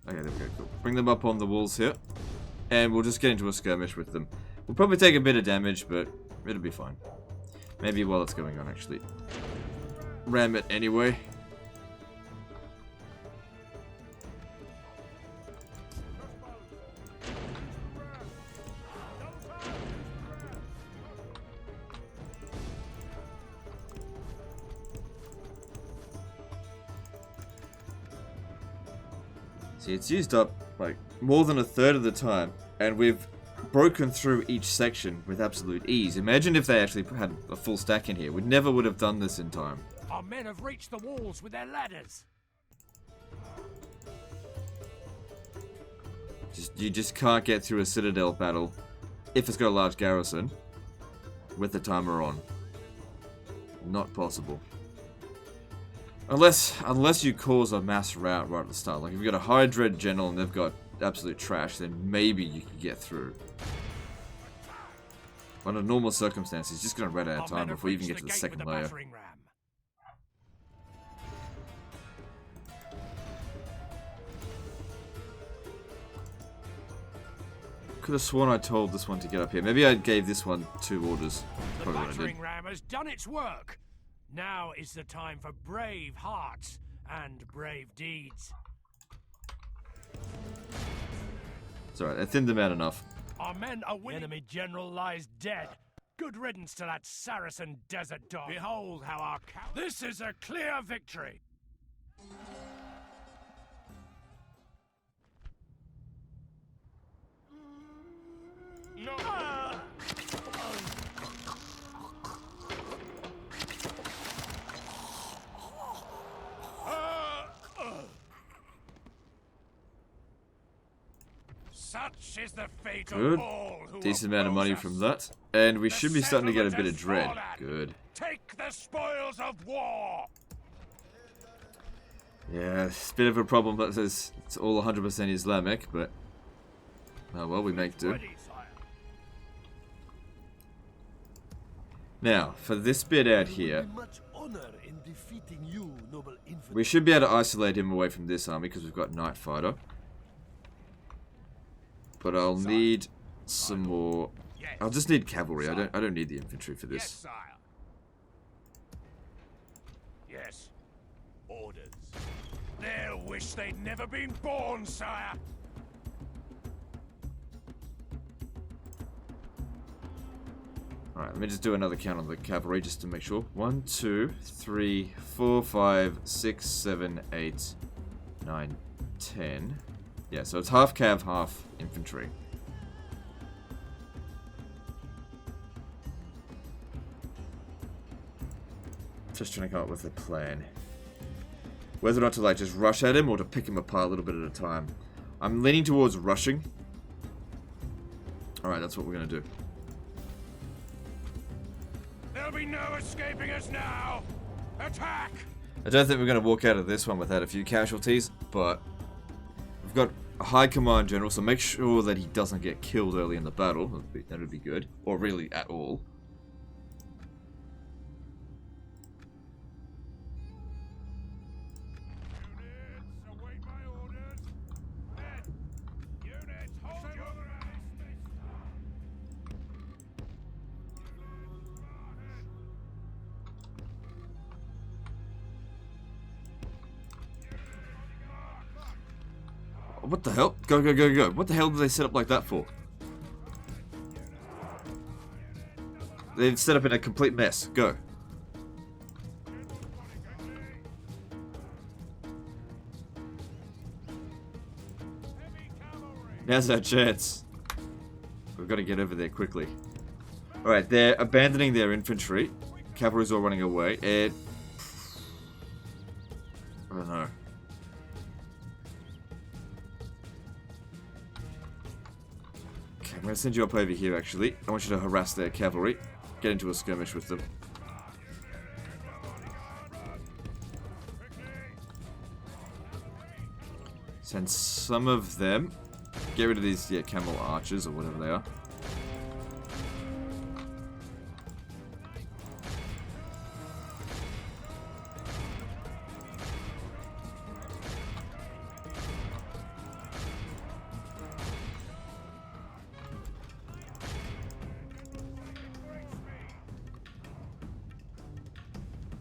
Okay, there we go, cool. Bring them up on the walls here. And we'll just get into a skirmish with them. We'll probably take a bit of damage, but it'll be fine. Maybe while it's going on, actually. Ram it anyway. See, it's used up, like, more than a third of the time, and we've broken through each section with absolute ease. Imagine if they actually had a full stack in here. We never would have done this in time. Our men have reached the walls with their ladders. You just can't get through a citadel battle, if it's got a large garrison, with the timer on. Not possible. Unless you cause a mass rout right at the start. Like, if you've got a high dread general and they've got absolute trash, then maybe you can get through. Under normal circumstances, you're just going to run out of time before you even get to the second layer. Could have sworn I told this one to get up here. Maybe I gave this one 2 orders. The battering ram has done its work. Now is the time for brave hearts and brave deeds. It's alright, I thinned them out enough. Our men are winning. The enemy general lies dead. Good riddance to that Saracen desert dog. Behold how our This is a clear victory. No. Such is the fate Good. of all who Decent amount of money from that. And we should be starting to get a bit of dread. Good. Take the spoils of war. Yeah, it's a bit of a problem that says it's all 100% Islamic, but... Oh well, we make do. Now, for this bit out here, we should be able to isolate him away from this army because we've got Night Fighter. But I'll need some more. I'll just need cavalry. I don't need the infantry for this. Yes, sire. Yes. Orders. Their wish. wish they'd never been born, sire. Alright, let me just do another count on the cavalry just to make sure. 1, 2, 3, 4, 5, 6, 7, 8, 9, 10. Yeah, so it's half cav, half infantry. Just trying to come up with a plan. Whether or not to like just rush at him or to pick him apart a little bit at a time. I'm leaning towards rushing. Alright, that's what we're going to do. There'll be no escaping us now. Attack! I don't think we're going to walk out of this one without a few casualties, but we've got a high command general, so make sure that he doesn't get killed early in the battle. That would be good. Or really at all. What the hell? Go, go, go, go. What the hell did they set up like that for? They've set up in a complete mess. Go. Now's our chance. We've got to get over there quickly. Alright, they're abandoning their infantry. Cavalry's all running away. I don't know. I'm going to send you up over here, actually. I want you to harass their cavalry. Get into a skirmish with them. Send some of them. Get rid of these, yeah, camel archers, or whatever they are.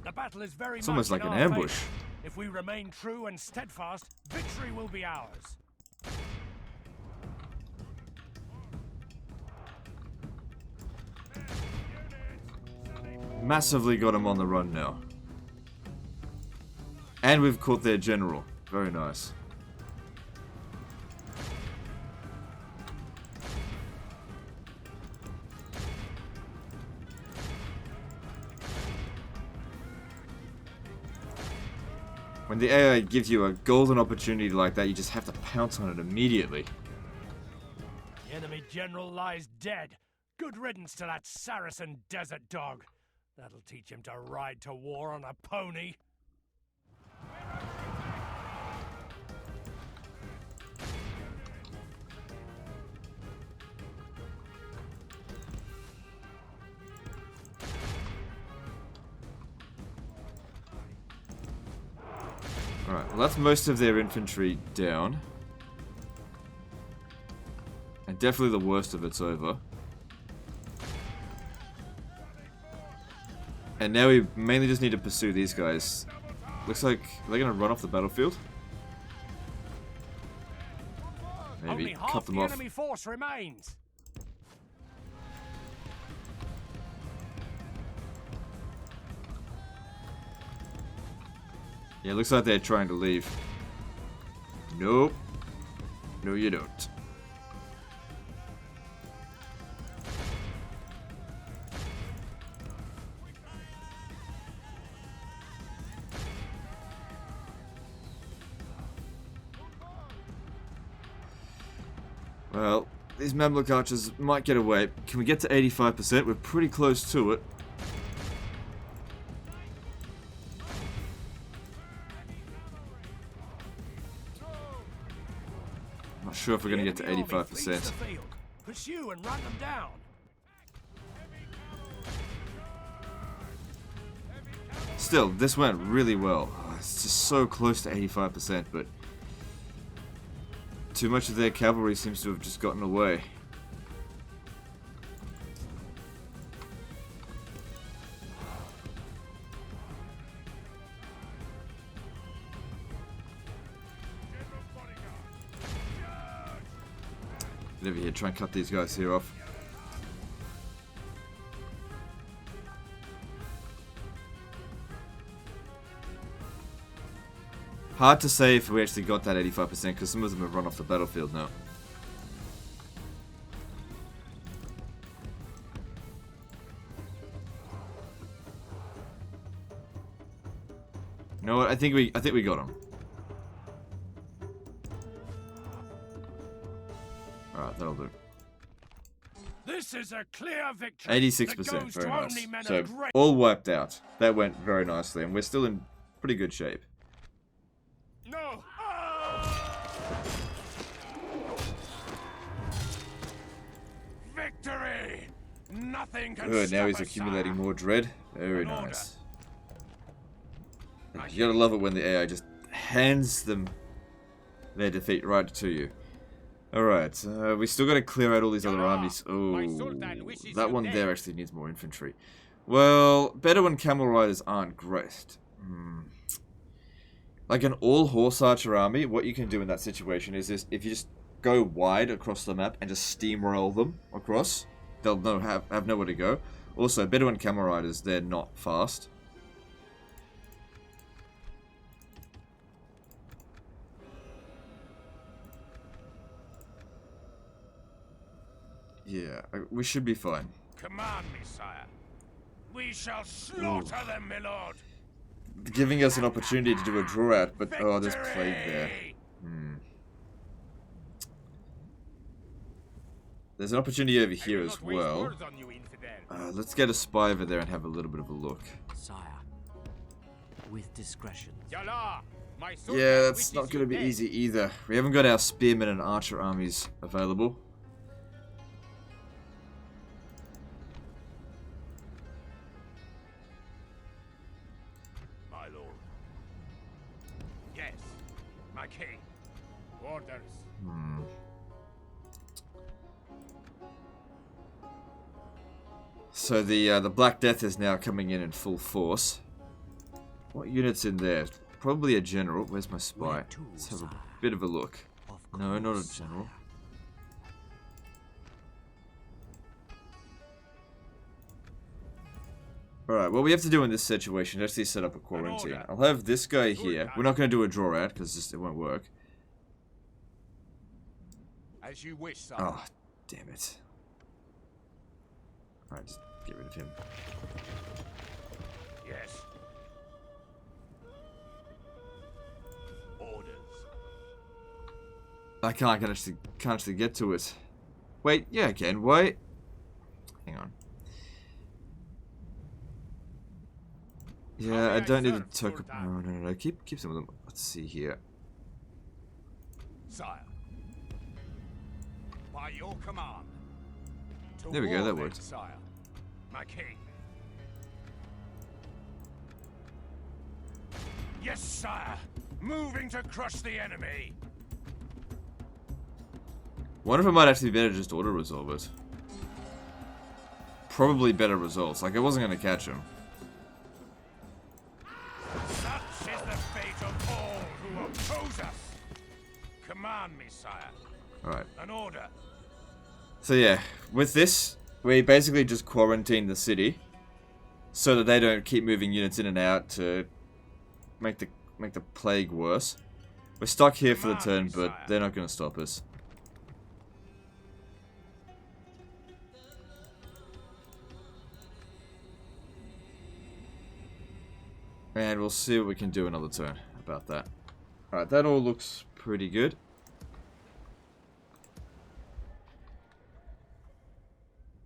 The battle is very It's much almost like in an our ambush. favor. If we remain true and steadfast, victory will be ours. Massively got him on the run now. And we've caught their general. Very nice. When the AI gives you a golden opportunity like that, you just have to pounce on it immediately. The enemy general lies dead. Good riddance to that Saracen desert dog. That'll teach him to ride to war on a pony. Alright, well that's most of their infantry down. And definitely the worst of it's over. And now we mainly just need to pursue these guys. Looks like they're gonna run off the battlefield. Maybe Only cut half them the off. enemy force remains. Yeah, looks like they're trying to leave. Nope. No, you don't. Well, these Mamluk archers might get away. Can we get to 85%? We're pretty close to it. Not sure if we're going to get to 85%. Pursue and run them down. Still, this went really well. Oh, it's just so close to 85%, but too much of their cavalry seems to have just gotten away. Get over here, try and cut these guys here off. Hard to say if we actually got that 85% because some of them have run off the battlefield now. You know what? I think we got them. Alright, that'll do. This is a clear victory. 86%, very nice. So, all wiped out. That went very nicely, and we're still in pretty good shape. No. Victory! Nothing can Good, now stop he's us, accumulating sire. more dread. Very nice. You gotta love it when the AI just hands them their defeat right to you. Alright, we still gotta clear out all these other armies. Oh, that one there actually needs more infantry. Well, better when camel riders aren't great. Like an all-horse archer army, what you can do in that situation is this: if you just go wide across the map and just steamroll them across, they'll have nowhere to go. Also, better when camel riders, they're not fast. Yeah, we should be fine. Command me, sire. We shall slaughter them, my lord. Giving us an opportunity to do a draw out, but oh, there's plague there. There's an opportunity over here as well. Let's get a spy over there and have a little bit of a look. Sire, with discretion. Yeah, that's not going to be easy either. We haven't got our spearmen and archer armies available. My lord. Yes, my king. Orders. So the Black Death is now coming in full force. What unit's in there? Probably a general. Where's my spy? Let's have a bit of a look. No, not a general. Alright, what we have to do in this situation is actually set up a quarantine. I'll have this guy here. We're not going to do a draw out because it won't work. As you wish, sire. Oh, damn it. Alright, just get rid of him. Yes. Orders. I can't actually get to it. Wait, yeah, I can. Wait. Hang on. Yeah, I don't need the token. No. Keep some of them. Let's see here. Sire. By your command. There we go, that worked. Sire. My king. Yes, sire. Moving to crush the enemy. Wonder if it might actually be better to just auto-resolve it. Probably better results. Like, I wasn't going to catch him. Such is the fate of all who oppose us. Command me, sire. Alright. An order. So yeah, with this, we basically just quarantine the city so that they don't keep moving units in and out to make the plague worse. We're stuck here for the turn, but they're not going to stop us. And we'll see what we can do another turn about that. Alright, that all looks pretty good.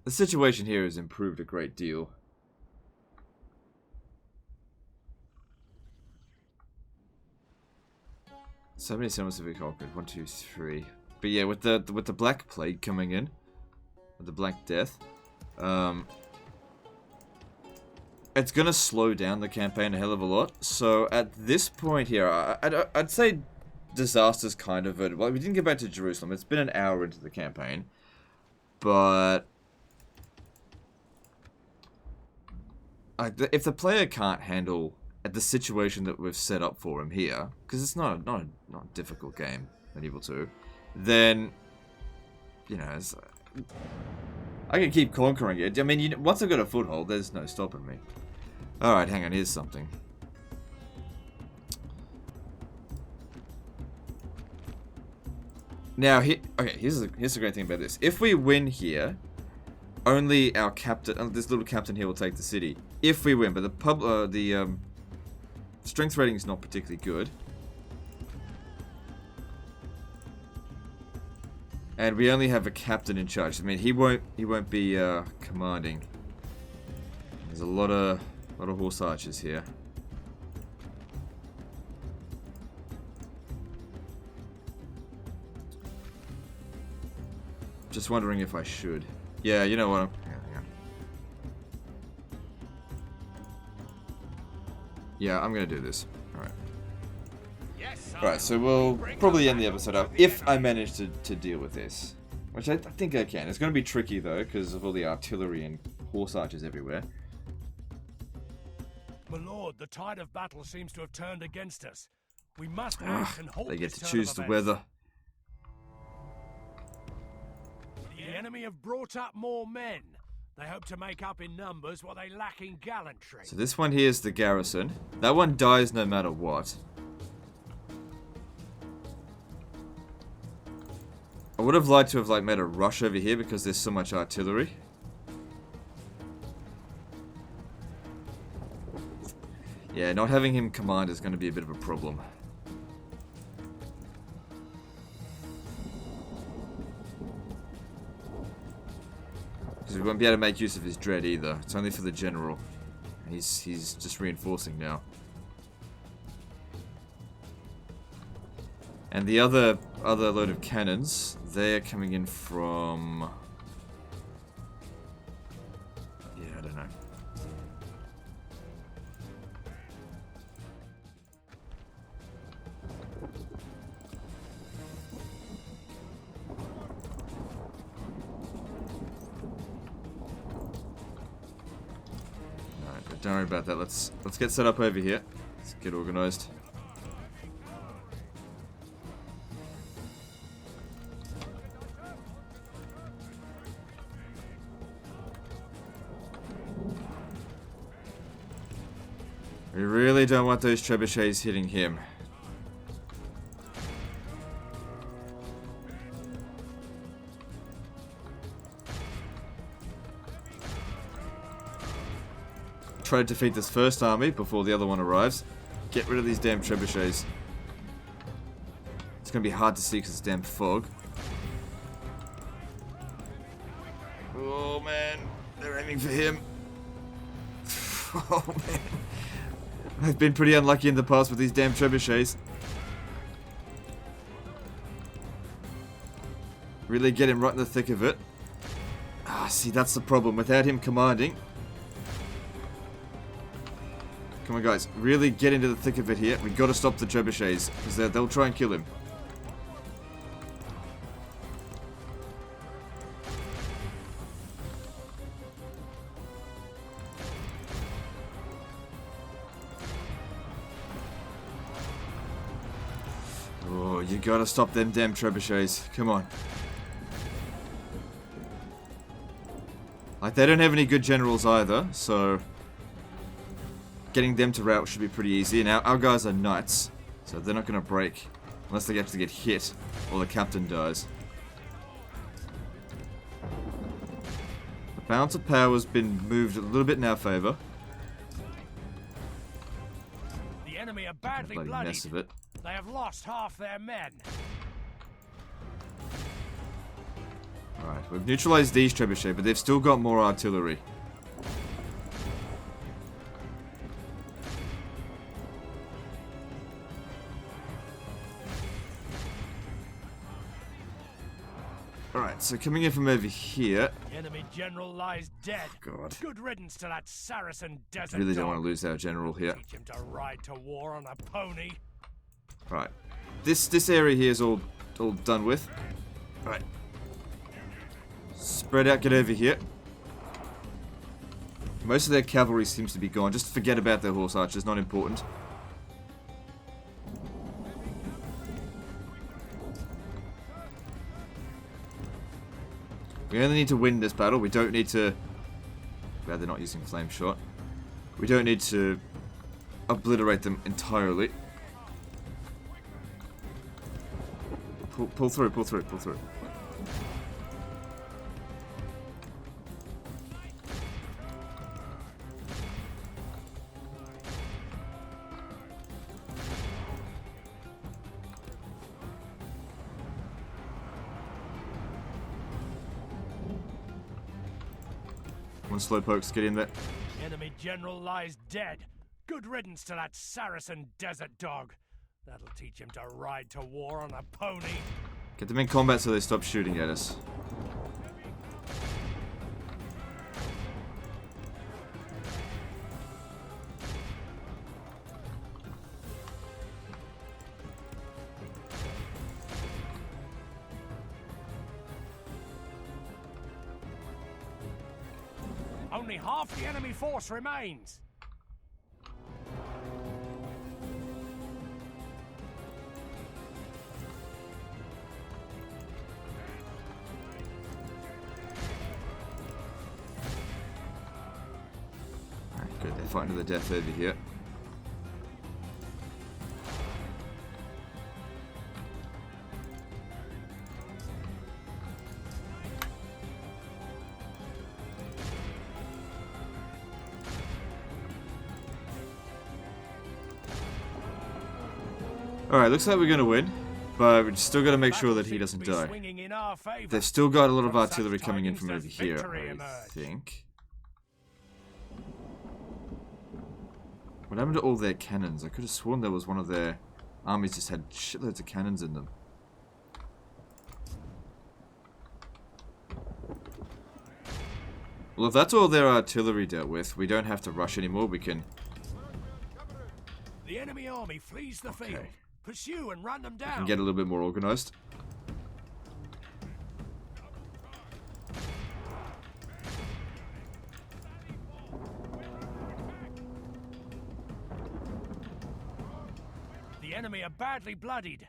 The situation here has improved a great deal. So many settlements have been conquered. 1, 2, 3. But yeah, with the Black Plague coming in, with the Black Death, it's gonna slow down the campaign a hell of a lot. So at this point here, I'd say disaster's kind of it. Well, we didn't get back to Jerusalem. It's been an hour into the campaign, but if the player can't handle the situation that we've set up for him here, because it's not a difficult game, Medieval 2, then you know, I can keep conquering it. I mean, once I've got a foothold, there's no stopping me. Alright, hang on, here's something. Now, okay, here's the great thing about this. If we win here, only our captain, this little captain here will take the city. If we win, but the strength rating is not particularly good. And we only have a captain in charge. I mean, he won't be commanding. There's a lot of horse archers here. Just wondering if I should. Yeah, you know what? Hang on. Yeah, I'm gonna do this. Alright. Alright, so we'll probably end the episode up if I manage to deal with this. Which I think I can. It's gonna be tricky though, because of all the artillery and horse archers everywhere. My lord, the tide of battle seems to have turned against us. We must act and halt They get this to turn choose of the events. weather. The enemy have brought up more men. They hope to make up in numbers what they lack in gallantry. So this one here is the garrison. That one dies no matter what. I would have liked to have made a rush over here because there's so much artillery. Yeah, not having him command is going to be a bit of a problem. Because we won't be able to make use of his dread either. It's only for the general. He's just reinforcing now. And the other load of cannons, they're coming in from... yeah, I don't know. Alright, but don't worry about that. Let's get set up over here. Let's get organized. We really don't want those trebuchets hitting him. Try to defeat this first army before the other one arrives. Get rid of these damn trebuchets. It's going to be hard to see because it's damn fog. Oh man, they're aiming for him. Oh man. I've been pretty unlucky in the past with these damn trebuchets. Really get him right in the thick of it. Ah, see, that's the problem. Without him commanding... Come on, guys. Really get into the thick of it here. We've got to stop the trebuchets, because they'll try and kill him. Oh, you gotta stop them damn trebuchets. Come on. Like, they don't have any good generals either, so... getting them to rout should be pretty easy. And our guys are knights, so they're not gonna break. Unless they actually get hit, or the captain dies. The balance of power has been moved a little bit in our favour. The enemy are badly Bloody bloodied. mess of it. They have lost half their men. Alright, we've neutralised these trebuchets, but they've still got more artillery. Alright, so coming in from over here... The enemy general lies dead. God. Good riddance to that Saracen desert Really don't dog. want to lose our general here. Teach him to ride to war on a pony. Right. This area here is all done with. Right. Spread out, get over here. Most of their cavalry seems to be gone. Just forget about their horse archers, not important. We only need to win this battle. We don't need to... Glad they're not using flame shot. We don't need to obliterate them entirely. Pull through, pull through, pull through. One slowpokes, get in there. Enemy general lies dead. Good riddance to that Saracen desert dog. That'll teach him to ride to war on a pony. Get them in combat so they stop shooting at us. Only half the enemy force remains. Alright, good. They're fighting to the death over here. Alright, looks like we're going to win, but we're still got to make sure that he doesn't die. They've still got a lot of artillery coming in from over here, I think. What happened to all their cannons? I could have sworn there was one of their armies just had shitloads of cannons in them. Well, if that's all their artillery dealt with, we don't have to rush anymore. We can... The enemy army flees the field. Pursue and run them down. And get a little bit more organized. The enemy are badly bloodied.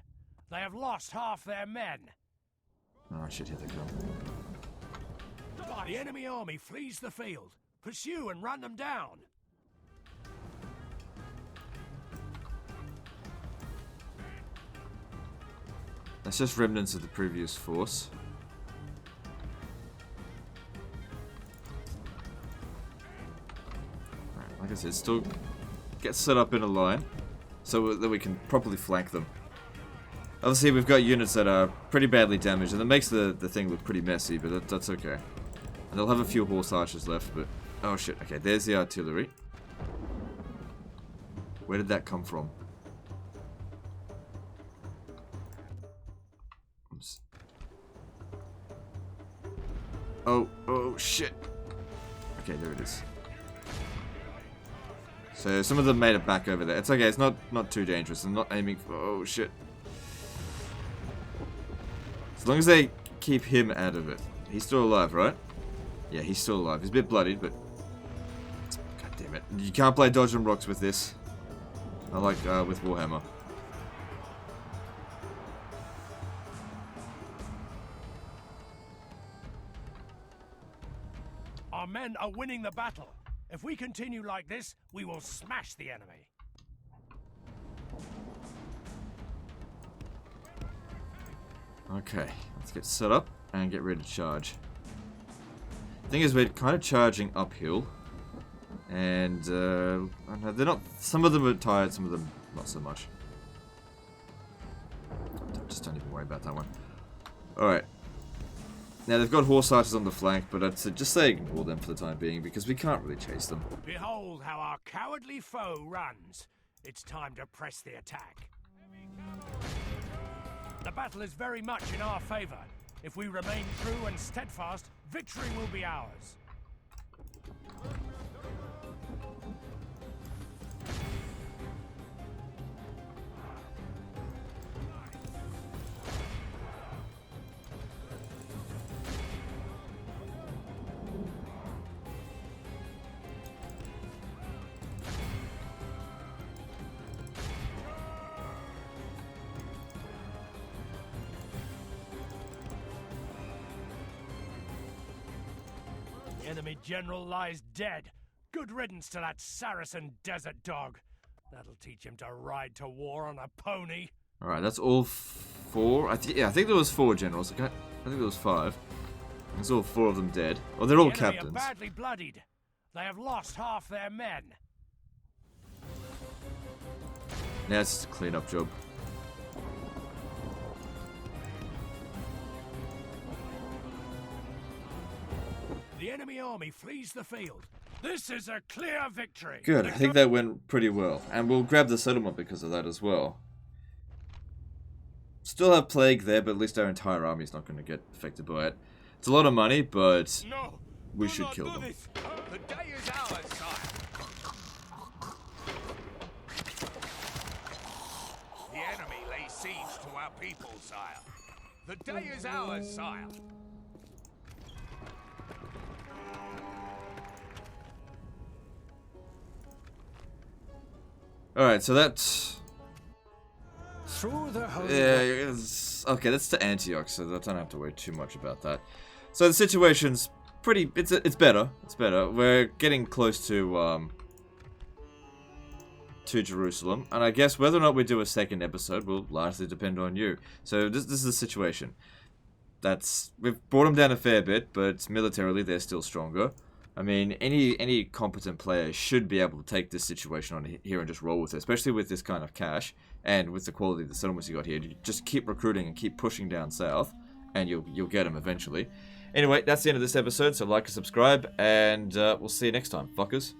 They have lost half their men. Oh shit, here they come. The enemy army flees the field. Pursue and run them down. That's just remnants of the previous force. Right, like I said, still get set up in a line so that we can properly flank them. Obviously, we've got units that are pretty badly damaged, and that makes the thing look pretty messy, but that's okay. And they'll have a few horse archers left, but... Oh shit, okay, there's the artillery. Where did that come from? Oops. Oh shit. Okay, there it is. So some of them made it back over there. It's okay, it's not too dangerous. I'm not aiming for... Oh shit. As long as they keep him out of it. He's still alive, right? Yeah, he's still alive. He's a bit bloodied, but... God damn it. You can't play dodge and rocks with this. I like with Warhammer. Our men are winning the battle. If we continue like this, we will smash the enemy. Okay, let's get set up and get ready to charge. The thing is, we're kind of charging uphill. And, I don't know, they're not... Some of them are tired, some of them not so much. Just don't even worry about that one. Alright. Now, they've got horse archers on the flank, but I'd just say ignore them for the time being, because we can't really chase them. Behold how our cowardly foe runs. It's time to press the attack. The battle is very much in our favor. If we remain true and steadfast, victory will be ours. The enemy general lies dead. Good riddance to that Saracen desert dog. That'll teach him to ride to war on a pony. Alright, that's all 4. I think there was 4 generals. I think there was 5. There's all 4 of them dead. Oh, they're all The enemy captains. are badly bloodied. They have lost half their men. Now it's just a clean-up job. The enemy army flees the field. This is a clear victory. Good, I think that went pretty well. And we'll grab the settlement because of that as well. Still have plague there, but at least our entire army is not going to get affected by it. It's a lot of money, but No, we should kill them. The day is ours, sire. The enemy lays siege to our people, sire. The day is ours, sire. Alright, so that's... Through the whole Yeah, okay, that's to Antioch, so I don't have to worry too much about that. So the situation's pretty... It's better. It's better. We're getting close to Jerusalem, and I guess whether or not we do a second episode will largely depend on you. So this is the situation. We've brought them down a fair bit, but militarily they're still stronger. I mean, any competent player should be able to take this situation on here and just roll with it, especially with this kind of cash and with the quality of the settlements you got here. You just keep recruiting and keep pushing down south, and you'll get them eventually. Anyway, that's the end of this episode, so like and subscribe, and we'll see you next time, fuckers.